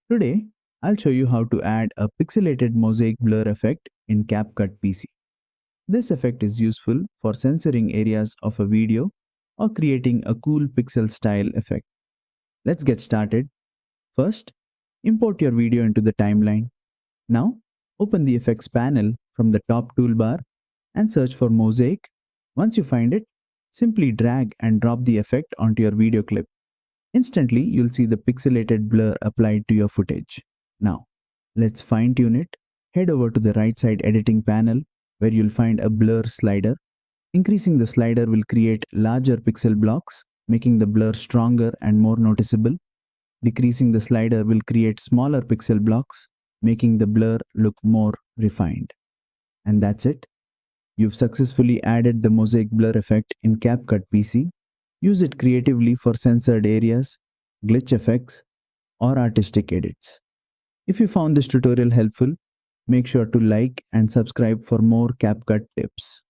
Today, I'll show you how to add a pixelated mosaic blur effect in CapCut PC. This effect is useful for censoring areas of a video or creating a cool pixel style effect. Let's get started. First, import your video into the timeline. Now, open the effects panel from the top toolbar and search for mosaic. Once you find it, simply drag and drop the effect onto your video clip. Instantly, you'll see the pixelated blur applied to your footage. Now, let's fine tune it. Head over to the right side editing panel where you'll find a blur slider. Increasing the slider will create larger pixel blocks, making the blur stronger and more noticeable. Decreasing the slider will create smaller pixel blocks, making the blur look more refined. And that's it. You've successfully added the mosaic blur effect in CapCut PC. Use it creatively for censored areas, glitch effects, or artistic edits. If you found this tutorial helpful, make sure to like and subscribe for more CapCut tips.